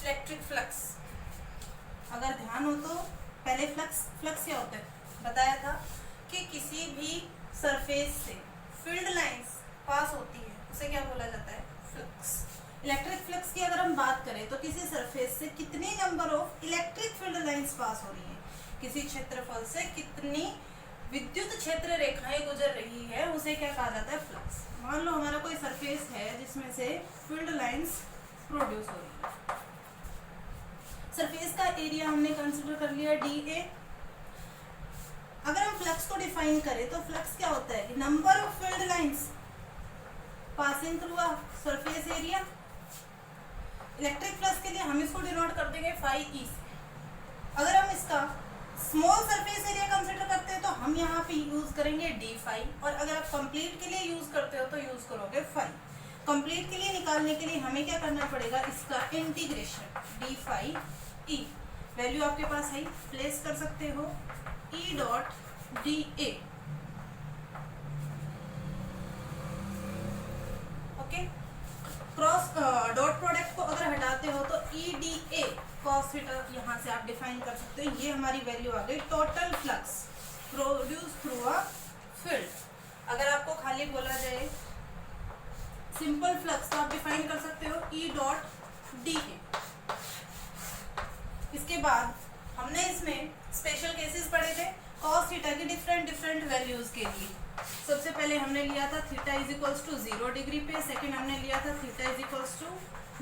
Electric flux. अगर ध्यान हो तो पहले फ्लक्स क्या होता है बताया था कि किसी भी सरफेस से फील्ड लाइंस पास होती है उसे क्या बोला जाता है, फ्लक्स। इलेक्ट्रिक फ्लक्स की अगर हम बात करें तो किसी सरफेस से कितनी number of electric field lines pass हो रही है, किसी क्षेत्रफल से कितनी विद्युत क्षेत्र रेखाएं गुजर रही है, उसे क्या कहा जाता है, फ्लक्स। मान लो हमारा कोई सरफेस है जिसमें से फील्ड लाइंस प्रोड्यूस हो रही है। सरफेस का एरिया हमने कंसीडर कर लिया dA। अगर हम फ्लक्स को डिफाइन करें तो फ्लक्स क्या होता है, number of field lines passing through a surface area. Electric flux के लिए हम इसको डिनोट कर देंगे phi e से। अगर हम इसका स्मॉल सरफेस एरिया कंसीडर करते हैं तो हम यहाँ पे यूज करेंगे d phi, और अगर आप कंप्लीट के लिए यूज करते हो तो यूज करोगे phi। कंप्लीट के लिए निकालने के लिए हमें क्या करना पड़ेगा, इसका integration d phi e, value आपके पास है, प्लेस कर सकते हो e dot dA। Okay, cross dot product को अगर हटाते हो तो E D A cos theta यहाँ से आप डिफाइन कर सकते हो। ये हमारी वैल्यू आ गई total flux produce through a field. अगर आपको खाली बोला जाए सिंपल फ्लक्स तो आप डिफाइन कर सकते हो ई डॉट डी ए। इसके बाद हमने इसमें स्पेशल केसेस पढ़े थे कॉस थीटा की डिफरेंट वैल्यूज के लिए। सबसे पहले हमने लिया था theta is equals to 0 degree पे, सेकंड हमने लिया था theta is equals to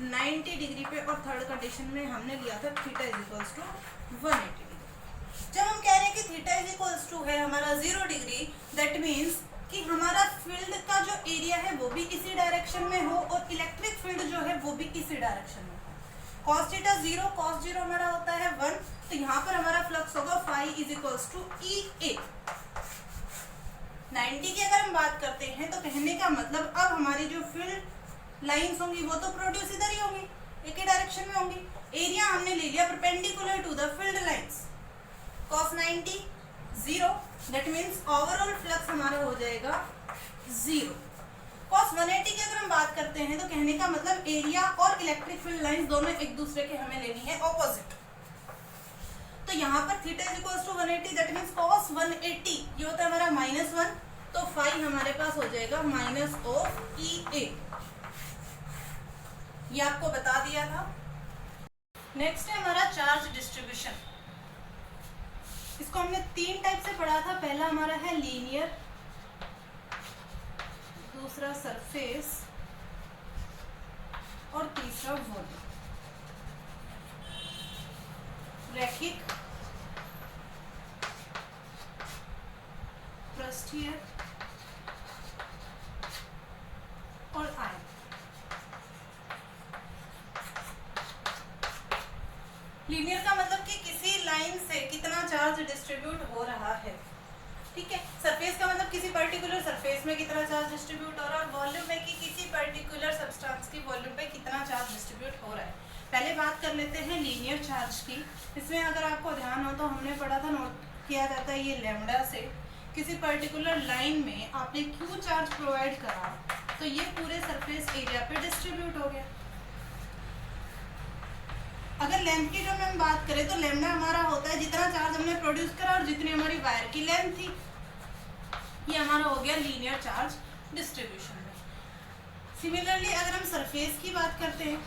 90 degree पे, और थर्ड कंडीशन में हमने लिया था theta is equals to 180 degree. जब हम कह रहे हैं कि थीटा इज इक्वल्स टू है हमारा 0 डिग्री, दैट मीन्स कि हमारा फील्ड का जो एरिया है वो भी इसी डायरेक्शन में हो और इलेक्ट्रिक फील्ड जो है वो भी इसी डायरेक्शन में हो। cos थीटा 0, cos 0 हमारा होता है 1, तो यहाँ पर हमारा फ्लक्स होगा phi इज इक्वल्स टू ई ए। 90 की अगर हम बात करते हैं तो कहने का मतलब अब हमारी जो फील्ड लाइंस होंगी वो तो प्रोड्यूस इधर ही होंगी, एक ही डायरेक्शन में होंगी। एरिया हमने ले लिया perpendicular to the field lines, cos 90 0, that means overall flux हमारा हो जाएगा 0। cos 180 की अगर हम बात करते हैं तो कहने का मतलब एरिया और इलेक्ट्रिक फील्ड लाइंस दोनों एक दूसरे के हमें लेनी है ऑपोजिट। तो यहाँ पर theta is equals to 180, that means cos 180 ये होता है हमारा -1, तो phi हमारे पास हो जाएगा माइनस ऑफ ई ए। ये आपको बता दिया था। नेक्स्ट है हमारा चार्ज डिस्ट्रीब्यूशन। इसको हमने 3 टाइप से पढ़ा था। पहला हमारा है लीनियर, दूसरा सरफेस और तीसरा वॉल्यूम। रैखिक, पृष्ठीय और आयत। लीनियर का मतलब कि किसी लाइन से कितना चार्ज डिस्ट्रीब्यूट हो रहा है, ठीक है। सरफेस का मतलब किसी पर्टिकुलर सरफेस में कितना चार्ज डिस्ट्रीब्यूट हो रहा है, और वॉल्यूम में कि किसी पर्टिकुलर सब्सटेंस की वॉल्यूम पे कितना चार्ज डिस्ट्रीब्यूट हो रहा है। पहले बात कर लेते हैं लीनियर चार्ज की। इसमें अगर आपको ध्यान हो तो हमने पढ़ा था, नोट किया जाता है ये लैम्डा से किसी पर्टिकुलर लाइन में आपने क्यू चार्ज प्रोवाइड करा तो ये पूरे सरफेस एरिया पे डिस्ट्रीब्यूट हो गया। अगर लेंथ की जब हम बात करें तो लैम्डा हमारा होता है जितना चार्ज हमने प्रोड्यूस करा और जितनी हमारी वायर की लेंथ थी। ये हमारा हो गया लीनियर चार्ज डिस्ट्रीब्यूशन में। सिमिलरली अगर हम सरफेस की बात करते हैं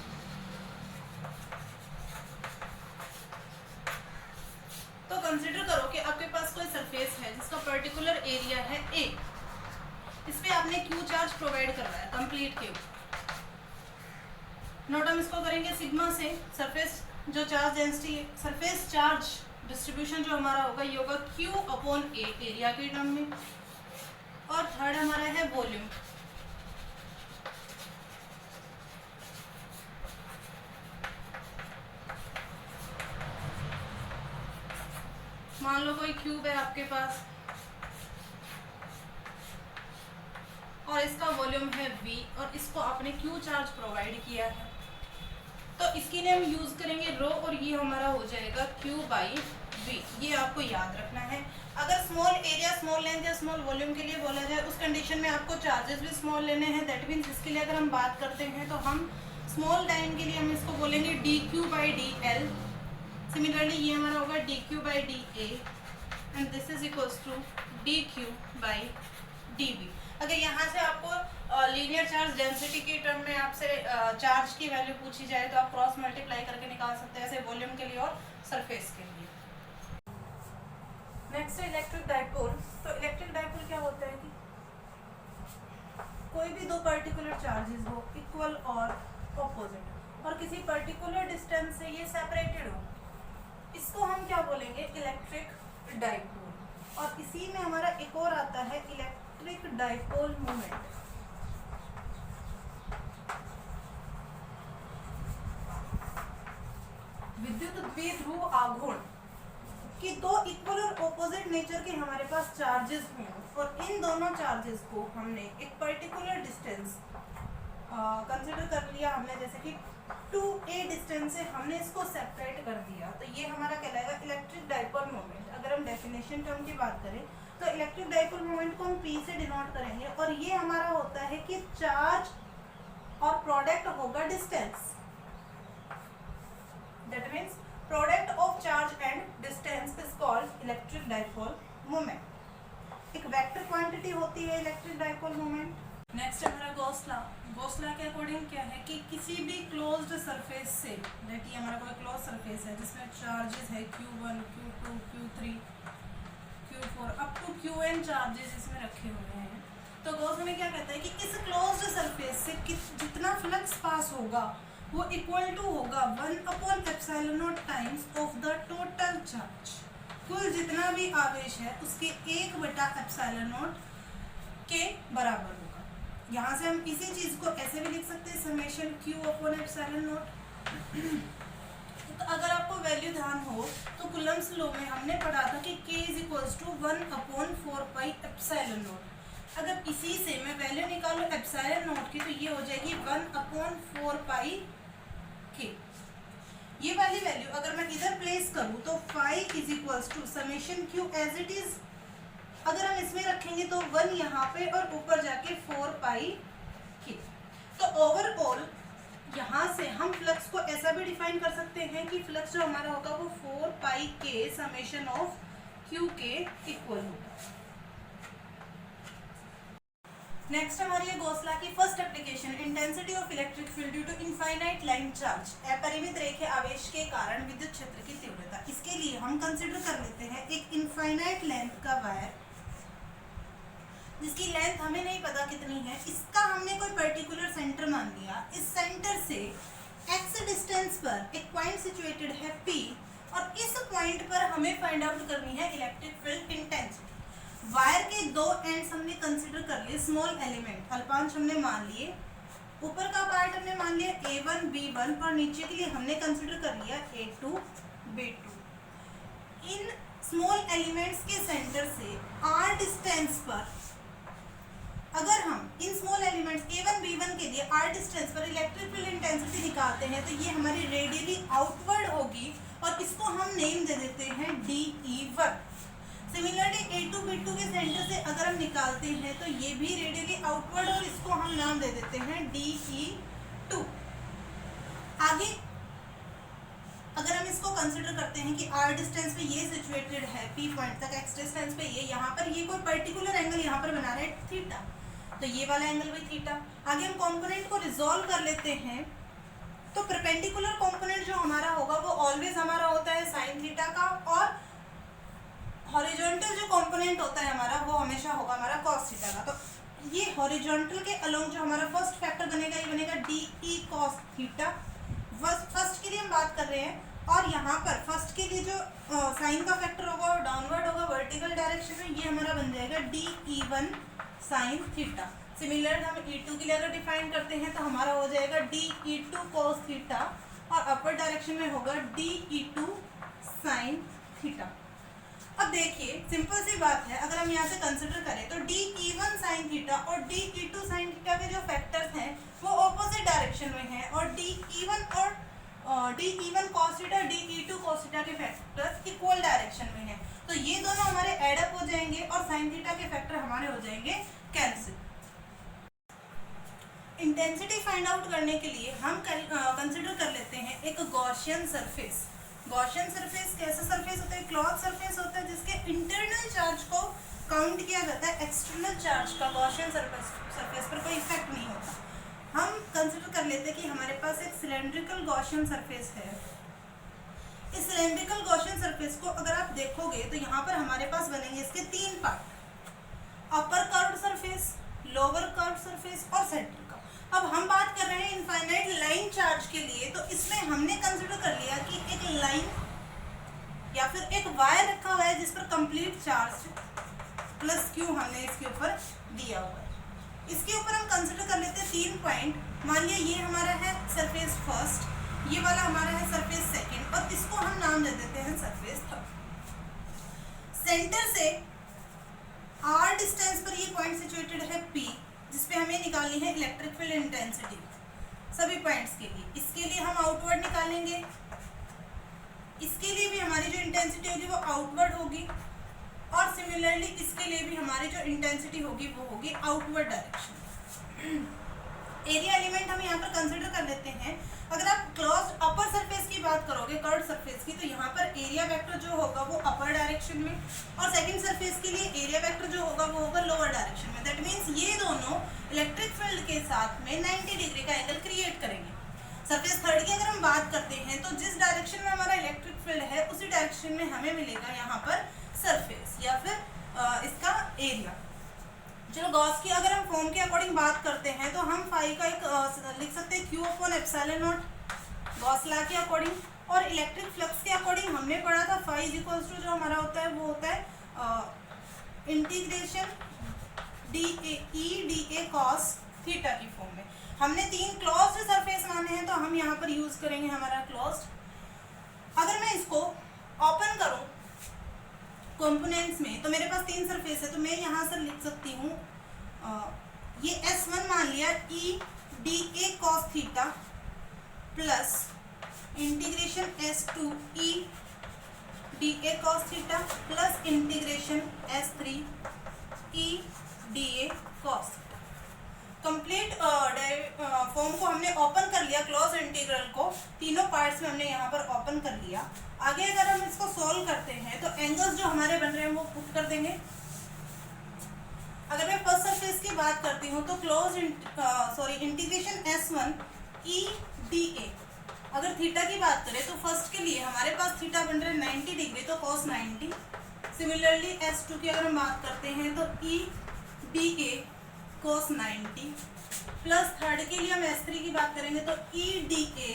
तो कंसीडर करो कि आपके पास कोई सरफेस है जिसका पर्टिकुलर एरिया है ए। इस पे आपने क्यू चार्ज प्रोवाइड करवाया कंप्लीट के ऊपर। नोट हम इसको करेंगे सिग्मा से। सरफेस जो charge density, surface charge distribution जो हमारा होगा ये होगा क्यू अपॉन ए एरिया के टर्म में। और थर्ड हमारा है वॉल्यूम। मान लो कोई क्यूब है आपके पास और इसका वॉल्यूम है v और इसको आपने क्यू चार्ज प्रोवाइड किया है, तो इसके लिए हम यूज करेंगे रो और ये हमारा हो जाएगा q बाई v। ये आपको याद रखना है। अगर स्मॉल एरिया, स्मॉल लेंथ या स्मॉल वॉल्यूम के लिए बोला जाए उस कंडीशन में आपको चार्जेस भी स्मॉल लेने हैं। दैट मीन्स इसके लिए अगर हम बात करते हैं तो हम स्मॉल टाइम के लिए हम इसको बोलेंगे dq/dl। सिमिलरली ये हमारा होगा dq/dA and this is equals to dq/dv। अगर यहाँ से आपको लीनियर चार्ज डेंसिटी की टर्म में आपसे चार्ज की वैल्यू पूछी जाए तो आप क्रॉस मल्टीप्लाई करके निकाल सकते हैं, ऐसे वॉल्यूम के लिए और सरफेस के लिए। नेक्स्ट है इलेक्ट्रिक डाइपोल। तो इलेक्ट्रिक डाइपोल क्या होता है कि कोई भी दो पर्टिकुलर चार्जेस हो इक्वल और ऑपोजिट और किसी पर्टिकुलर डिस्टेंस से ये सेपरेटेड हो, इसको हम क्या बोलेंगे, इलेक्ट्रिक डाइपोल। और इसी में हमारा एक और आता है इलेक्ट्रिक डाइपोल मोमेंट। विद्युत द्विध्रुव आघूर्ण कि दो इक्वल और ऑपोजिट नेचर के हमारे पास चार्जेस हों और इन दोनों चार्जेस को हमने एक पर्टिकुलर डिस्टेंस कंसिडर कर लिया हमने, जैसे कि 2a डिस्टेंस से हमने इसको सेपरेट कर दिया, तो ये हमारा कहलाएगा इलेक्ट्रिक डाइपोल मोमेंट। अगर हम डेफिनेशन टर्म की बात करें तो इलेक्ट्रिक डाइपोल मोमेंट को हम P से डिनोट करेंगे और ये हमारा होता है कि चार्ज और प्रोडक्ट होगा distance. That means product of charge and distance is called electric dipole moment. एक वेक्टर क्वांटिटी होती है इलेक्ट्रिक डाइपोल मोमेंट। नेक्स्ट हमारा गॉस लॉ। गॉस लॉ के अकॉर्डिंग क्या है कि किसी भी क्लोज्ड सरफेस से, लेट ये हमारा कोई क्लोज सरफेस है जिसमें चार्जेस है Q1, Q2, Q3, Q4 up to Qn charges इसमें रखे हुए हैं, तो गॉस हमें क्या कहता है कि इस क्लोज्ड सरफेस से जितना फ्लक्स पास होगा वो इक्वल टू होगा 1/ε0 times of the total charge. कुल जितना भी आवेश है उसके 1/ε0 के बराबर होगा। यहाँ से हम इसी चीज को ऐसे भी लिख सकते हैं, समेशन Q/ε0। तो अगर आपको वैल्यू ध्यान हो तो कूलम्ब्स लॉ में हमने पढ़ा था कि K = 1/4πε0। अगर इसी से मैं वैल्यू निकालूं ε0 की तो ये हो जाएगी 1/4πk। ये वाली वैल्यू अगर मैं इधर प्लेस करूं तो phi = summation Q as it is. अगर हम इसमें रखेंगे तो 1 यहाँ पे और ऊपर जाके 4πk। तो ओवरऑल यहाँ से हम फ्लक्स को ऐसा भी डिफाइन कर सकते हैं कि फ्लक्स जो हमारा होगा वो 4πk summation of Qk equal होगा। नेक्स्ट हमारी है गॉस लॉ की first application, intensity of electric field due to infinite line charge. अपरिमित रेखीय आवेश के कारण विद्युत क्षेत्र की तीव्रता। इसके लिए हम कंसिडर कर लेते हैं एक इनफाइनाइट लेंथ का वायर जिसकी लेंथ हमें नहीं पता कितनी है, इसका हमने कोई पर्टिकुलर सेंटर मान लिया। इस सेंटर से x डिस्टेंस पर एक पॉइंट सिचुएटेड है P और इस पॉइंट पर हमें फाइंड आउट करनी है इलेक्ट्रिक फील्ड इंटेंसिटी। वायर के दो एंड्स हमने कंसिडर कर लिए, स्मॉल एलिमेंट अल्पांश हमने मान लिए, ऊपर का पार्ट हमने मान लिया A1 B1 और नीचे के लिए हमने कंसिडर कर लिया A2 B2। In small elements के सेंटर से r डिस्टेंस पर अगर हम in small elements A1 B1 के लिए r डिस्टेंस पर इलेक्ट्रिक फील्ड इंटेंसिटी निकालते हैं तो ये हमारी रेडियली आउटवर्ड होगी और इसको हम नेम दे देते हैं DE1। सिमिलरली A2 B2 के सेंटर से अगर हम निकालते हैं तो ये भी रेडियली आउटवर्ड और इसको हम नाम दे देते हैं DE2। आगे अगर हम इसको कंसिडर करते हैं कि r डिस्टेंस पे ये सिचुएटेड है P पॉइंट तक, x डिस्टेंस पे ये यहाँ पर ये कोई पर्टिकुलर एंगल यहाँ पर बना रहे हैं थीटा, तो ये वाला एंगल भी थीटा। आगे हम कंपोनेंट को रिजॉल्व कर लेते हैं तो परपेंडिकुलर कंपोनेंट जो हमारा होगा वो ऑलवेज हमारा होता है साइन थीटा का और हॉरिजॉन्टल जो कंपोनेंट होता है हमारा वो हमेशा होगा हमारा कॉस थीटा का। तो ये हॉरिजॉन्टल के अलोंग जो हमारा फर्स्ट फैक्टर बनेगा ये बनेगा DE cos थीटा। फर्स्ट के लिए हम बात कर रहे हैं और यहाँ पर फर्स्ट के लिए जो साइन का फैक्टर होगा वो डाउनवर्ड होगा वर्टिकल डायरेक्शन में, ये हमारा बन जाएगा DE1 साइन थीटा। सिमिलर हम E2 के लिए अगर डिफाइन करते हैं तो हमारा हो जाएगा DE2 cos थीटा और अपर डायरेक्शन में होगा DE2 साइन थीटा। अब देखिए सिंपल सी बात है, अगर हम यहाँ से कंसिडर करें तो DE1 साइन थीटा और DE2 साइन थीटा के जो फैक्टर्स हैं वो ऑपोजिट डायरेक्शन में हैं और DE1 cos theta DE2 cos theta के फैक्टर्स इक्वल डायरेक्शन में हैं, तो ये दोनों हमारे एड अप हो जाएंगे और साइन थीटा के फैक्टर हमारे हो जाएंगे कैंसिल। इंटेंसिटी फाइंड आउट करने के लिए हम कंसिडर कर लेते हैं एक गॉसियन सरफेस। गॉसियन सरफेस कैसा सरफेस होता है? क्लॉथ सरफेस होता है जिसके इंटरनल चार्ज को काउंट किया जाता है, एक्सटर्नल चार्ज का गॉसियन सरफेस पर कोई इफेक्ट नहीं होता। हम कंसिडर कर लेते हैं कि हमारे पास एक सिलेंड्रिकल गॉसियन सरफेस है। इस सिलेंड्रिकल गॉसियन सरफेस को अगर आप देखोगे तो यहाँ पर हमारे पास बनेंगे इसके 3 part, upper curved surface, lower curved surface और सेंटर का। अब हम बात कर रहे हैं इनफाइनाइट लाइन चार्ज के लिए, तो इसमें हमने कंसिडर कर लिया कि एक लाइन या फिर एक वायर रखा हुआ है जिस पर कंप्लीट चार्ज प्लस क्यू हमने इसके ऊपर दिया हुआ है। इसके ऊपर हम कंसिडर कर लेते हैं 3 पॉइंट। मान लिया ये हमारा है सरफेस फर्स्ट, ये वाला हमारा है सरफेस सेकंड और इसको हम नाम दे देते हैं सरफेस थर्ड। सेंटर से r डिस्टेंस पर ये पॉइंट सिचुएटेड है P, जिसपे हमें निकालनी है इलेक्ट्रिक फील्ड इंटेंसिटी सभी पॉइंट्स के लिए। इसके लिए हम आउटवर्ड निकालेंगे, इसके लिए भी हमारी जो इंटेंसिटी होगी वो आउटवर्ड होगी और सिमिलरली इसके लिए भी हमारी जो इंटेंसिटी होगी वो होगी आउटवर्ड डायरेक्शन। एरिया एलिमेंट हम यहाँ पर कंसिडर कर लेते हैं। अगर आप क्लोज्ड अपर सरफेस की बात करोगे, कर्व्ड सरफेस की, तो यहाँ पर एरिया वेक्टर जो होगा वो अपर डायरेक्शन में और सेकंड सरफेस के लिए एरिया वेक्टर जो होगा वो होगा लोअर डायरेक्शन में। दैट मीन्स ये दोनों इलेक्ट्रिक फील्ड के साथ में 90 डिग्री का एंगल क्रिएट करेंगे। सरफेस थर्ड की अगर हम बात करते हैं तो जिस डायरेक्शन में हमारा इलेक्ट्रिक फील्ड है उसी डायरेक्शन में हमें मिलेगा यहाँ पर सरफेस या फिर इसका एरिया। चलो गॉस की अगर हम फॉर्म के अकॉर्डिंग बात करते हैं तो हम फाई का एक लिख सकते हैं Q upon epsilon not Gauss law के अकॉर्डिंग, और इलेक्ट्रिक फ्लक्स के अकॉर्डिंग हमने पढ़ा था फाई इज इक्वल्स टू जो हमारा होता है वो होता है इंटीग्रेशन dA cos थीटा की फॉर्म में। हमने 3 क्लोज्ड सरफेस माने हैं तो हम यहाँ पर यूज करेंगे हमारा क्लोज्ड। अगर मैं इसको ओपन करूँ कंपोनेंट्स में तो मेरे पास 3 सरफेस है, तो मैं यहाँ से लिख सकती हूँ ये S1 मान लिया E dA cos theta plus integration S2 E dA cos theta plus integration S3 E dA cos theta. Complete form को हमने ओपन कर लिया, क्लोज इंटीग्रल को तीनों पार्ट्स में हमने यहाँ पर ओपन कर लिया। आगे अगर हम इसको सॉल्व करते हैं तो एंगल्स जो हमारे बन रहे हैं वो पुट कर देंगे। अगर मैं फर्स्ट सरफेस की बात करती हूँ तो इंटीग्रेशन S1 E dA, अगर थीटा की बात करें तो फर्स्ट के लिए हमारे पास थीटा बन रहे 90 डिग्री तो cos 90। सिमिलरली S2 की अगर हम बात करते हैं तो E dA cos 90 plus third के लिए हम S3 की बात करेंगे तो E dA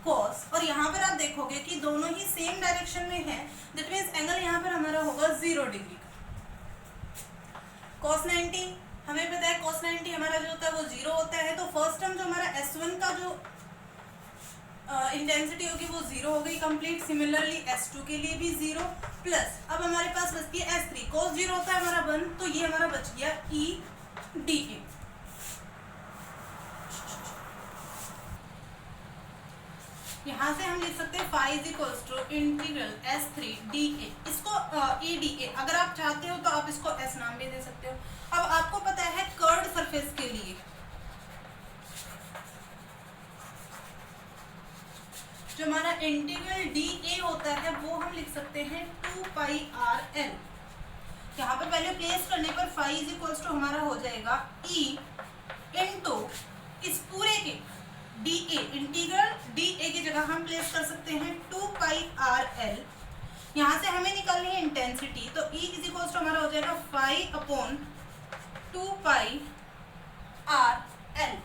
cos, और यहाँ पर आप देखोगे कि दोनों ही सेम डायरेक्शन में है। दैट मीन्स एंगल यहाँ पर हमारा होगा 0 डिग्री का। cos 90 हमें पता है cos 90 हमारा जो होता है वो 0 होता है, तो फर्स्ट टर्म जो हमारा S1 का जो इंटेंसिटी होगी वो 0 हो गई कंप्लीट। सिमिलरली S2 के लिए भी 0 प्लस अब हमारे पास बचती है S3, cos 0 होता है हमारा 1, तो ये हमारा बच गया E dA। यहाँ से हम लिख सकते हैं phi is equals to integral S3 dA। इसको E dA अगर आप चाहते हो तो आप इसको S नाम भी दे सकते हो। अब आपको पता है कर्व्ड सरफेस के लिए जो हमारा इंटीग्रल dA होता है वो हम लिख सकते हैं 2 पाई RL। यहाँ पर वैल्यू प्लेस करने पर फाई इज इक्वल्स टू हमारा हो जाएगा E इनटू इस पूरे के dA, इंटीग्रल dA की जगह हम प्लेस कर सकते हैं 2 पाई RL। यहाँ से हमें निकालनी है इंटेंसिटी, तो E इज इक्वल्स टू हमारा हो जाएगा फाई अपॉन 2 पाई RL।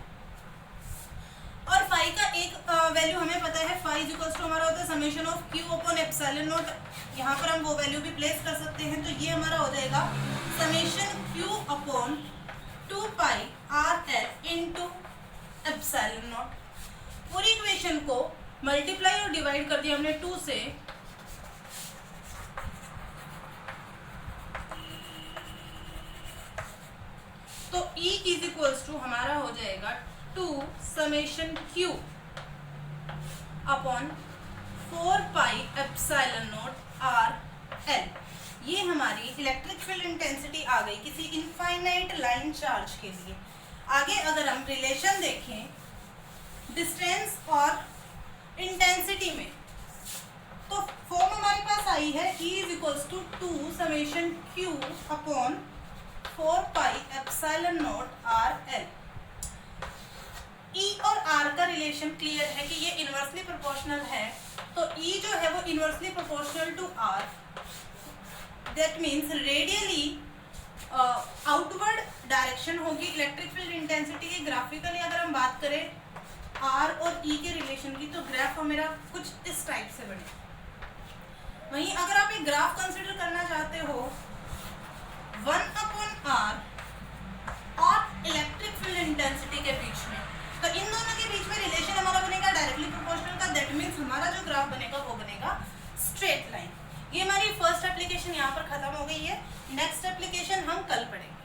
और फाई का एक वैल्यू हमें पता है, फाई इज इक्वल्स टू हमारा होता है summation of Q upon epsilon not. यहाँ पर हम वो वैल्यू भी प्लेस कर सकते हैं, तो ये हमारा हो जाएगा summation Q upon 2 pi RL into epsilon not. पूरी इक्वेशन को मल्टीप्लाई और डिवाइड कर दिया हमने 2 से, तो E इज इक्वल्स टू हमारा हो जाएगा 2 summation Q upon 4 pi epsilon naught RL। ये हमारी इलेक्ट्रिक फील्ड इंटेंसिटी आ गई किसी इनफाइनाइट लाइन चार्ज के लिए। आगे अगर हम रिलेशन देखें डिस्टेंस और इंटेंसिटी में, तो फॉर्म हमारे पास आई है E is equals to 2 summation Q upon 4 pi epsilon naught RL। E और R का रिलेशन क्लियर है कि ये इनवर्सली प्रोपोर्शनल है, तो E जो है वो inversely proportional to R, that means radially outward direction होगी इलेक्ट्रिक फील्ड इंटेंसिटी की। ग्राफिकली अगर हम बात करें R और E के रिलेशन की, तो ग्राफ मेरा कुछ इस टाइप से बने। वहीं अगर आप एक ग्राफ कंसिडर करना चाहते हो 1/R और इलेक्ट्रिक फील्ड इंटेंसिटी के बीच में, तो इन दोनों के बीच में रिलेशन हमारा बनेगा डायरेक्टली प्रोपोर्शनल का, दैट मीन्स हमारा जो ग्राफ बनेगा वो बनेगा स्ट्रेट लाइन। ये हमारी फर्स्ट एप्लीकेशन यहाँ पर खत्म हो गई है। नेक्स्ट एप्लीकेशन हम कल पढ़ेंगे।